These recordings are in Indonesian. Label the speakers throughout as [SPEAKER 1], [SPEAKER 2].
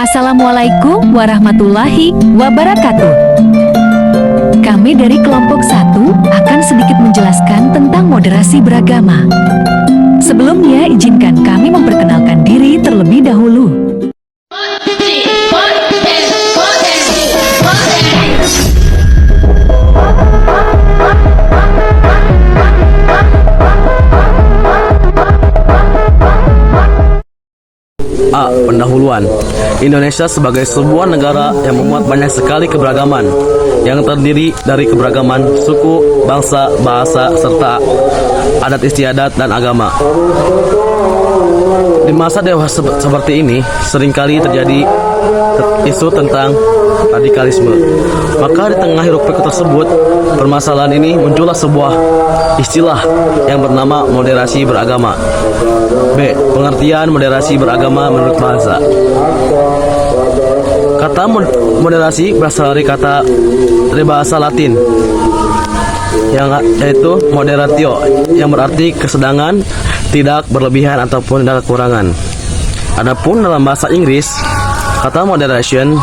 [SPEAKER 1] Assalamualaikum warahmatullahi wabarakatuh. Kami dari kelompok 1 akan sedikit menjelaskan tentang moderasi beragama. Sebelumnya, izinkan kami memperkenalkan diri terlebih dahulu.
[SPEAKER 2] Pendahuluan. Indonesia sebagai sebuah negara yang memuat banyak sekali keberagaman yang terdiri dari keberagaman suku, bangsa, bahasa, serta adat istiadat dan agama. Di masa dewasa seperti ini, seringkali terjadi isu tentang radikalisme. Maka di tengah hiruk-pikuk tersebut, permasalahan ini muncullah sebuah istilah yang bernama moderasi beragama. B. Pengertian moderasi beragama menurut bahasa. Kata moderasi berasal dari bahasa Latin yaitu moderatio, yang berarti kesedangan, tidak berlebihan ataupun tidak kekurangan. Adapun dalam bahasa Inggris, kata moderation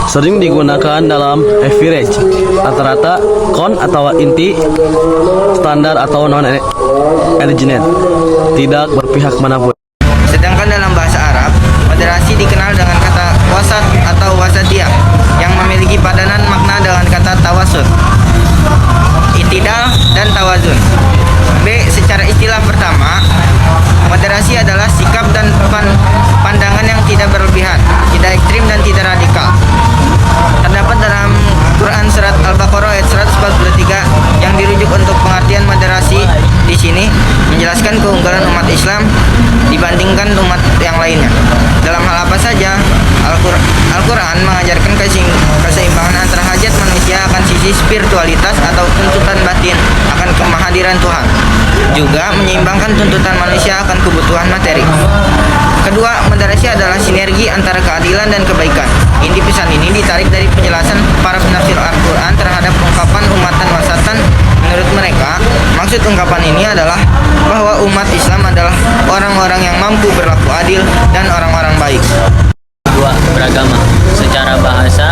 [SPEAKER 2] sering digunakan dalam average, rata-rata, con atau inti, standar atau non-originate, tidak berpihak manapun.
[SPEAKER 3] Sedangkan dalam bahasa Arab, moderasi dikenal dengan kata wasat atau wasatiyah yang memiliki padanan makna dengan kata tawasud, itidal, dan tawazun. B. Secara istilah pertama, moderasi adalah sikap dan pandangan yang tidak berlebihan, tidak ekstrim dan tidak radikal. Terdapat dalam Quran surat Al-Baqarah ayat 143 yang dirujuk untuk pengertian moderasi di sini menjelaskan keunggulan umat Islam dibandingkan umat yang lainnya. Dalam hal apa saja, Al-Quran mengajarkan keseimbangan antara hajat manusia akan sisi spiritualitas atau tuntutan batin akan kemahadiran Tuhan, juga menyeimbangkan tuntutan manusia akan kebutuhan materi. Kedua, moderasi adalah sinergi antara keadilan dan kebaikan. Inti pesan ini ditarik dari penjelasan para penafsir Al-Quran terhadap ungkapan umatan wasatan. Menurut mereka, maksud ungkapan ini adalah bahwa umat Islam adalah orang-orang yang mampu berlaku adil dan orang-orang baik.
[SPEAKER 4] Dua, beragama. Secara bahasa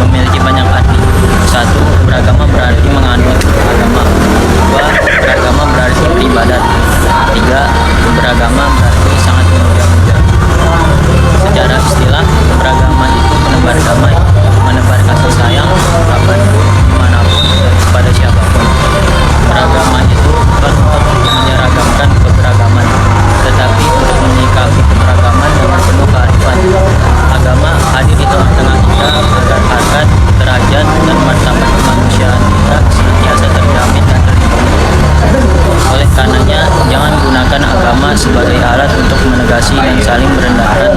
[SPEAKER 4] memiliki banyak arti. Satu, beragama berarti menganut agama. Dua, beragama berarti beribadat. Tiga, beragama berarti sangat memuja-muja. Secara istilah, beragama itu menebar damai, menebar kasih sayang, kapanpun, dimanapun, dan kepada siapapun. Beragama itu bukan untuk menyeragamkan keberagaman, tetapi untuk menyikapi keberagaman dengan penuh kearifan. Agama hadir di tengah-tengah kita agar harkat, derajat, dan martabat kemanusiaan kita senantiasa terjamin dan terlindungi. Oleh karenanya, jangan gunakan agama sebagai alat untuk menegasi dan saling merendahkan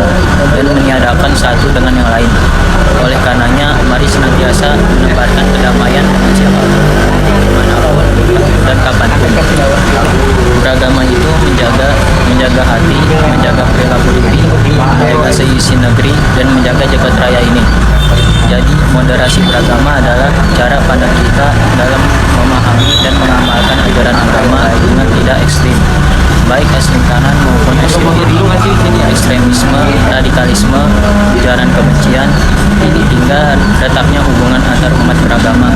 [SPEAKER 4] dan meniadakan satu dengan yang lain. Oleh karenanya, mari senantiasa menebarkan kedamaian dengan siapapun, dimanapun, dan kapanpun. Beragama itu menjaga hati, menjaga perilaku diri, menjaga seisi negeri, dan menjaga jagat raya ini. Jadi, moderasi beragama adalah cara pandang kita dalam memahami dan mengamalkan ajaran agama dengan tidak ekstrim, baik ekstrim kanan maupun ekstrim kiri, ekstremisme, radikalisme, ujaran kebencian, hingga retaknya hubungan antar umat beragama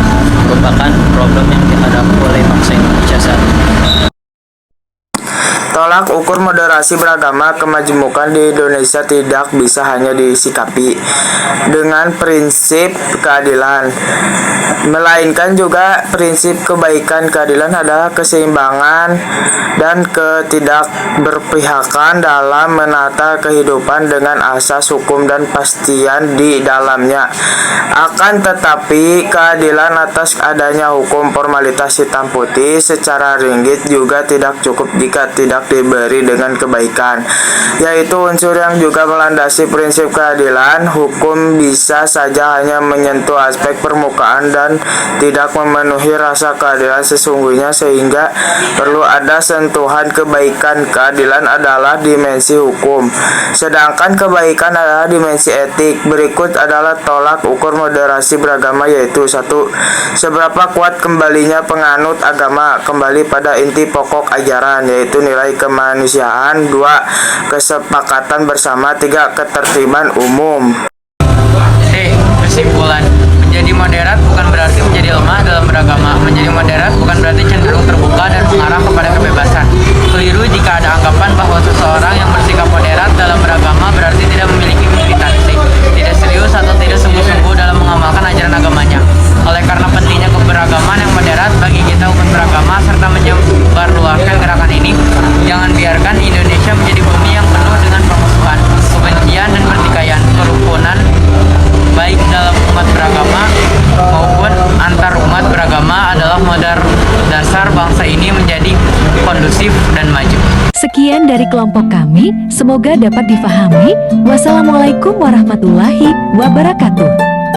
[SPEAKER 4] merupakan problem yang dihadapi oleh bangsa Indonesia saat ini.
[SPEAKER 3] Tolak ukur moderasi beragama kemajemukan di Indonesia tidak bisa hanya disikapi dengan prinsip keadilan, melainkan juga prinsip kebaikan. Keadilan adalah keseimbangan dan ketidakberpihakan dalam menata kehidupan dengan asas hukum dan pastian di dalamnya. Akan tetapi, keadilan atas adanya hukum formalitas hitam putih secara ringgit juga tidak cukup jika tidak diberi dengan kebaikan, yaitu unsur yang juga melandasi prinsip keadilan. Hukum bisa saja hanya menyentuh aspek permukaan dan tidak memenuhi rasa keadilan sesungguhnya, sehingga perlu ada sentuhan kebaikan. Keadilan adalah dimensi hukum, sedangkan kebaikan adalah dimensi etik. Berikut adalah tolak ukur moderasi beragama, yaitu 1. Seberapa kuat kembalinya penganut agama kembali pada inti pokok ajaran, yaitu nilai kemanusiaan. 2. Kesepakatan bersama. 3. Ketertiban umum.
[SPEAKER 5] keberagaman yang moderat bagi kita umat beragama serta menyebarluaskan gerakan ini. Jangan biarkan Indonesia menjadi bumi yang penuh dengan permusuhan, kebencian dan pertikaian. Kerukunan baik dalam umat beragama maupun antar umat beragama adalah modal dasar bangsa ini menjadi kondusif dan maju.
[SPEAKER 1] Sekian dari kelompok kami, semoga dapat difahami. Wassalamualaikum warahmatullahi wabarakatuh.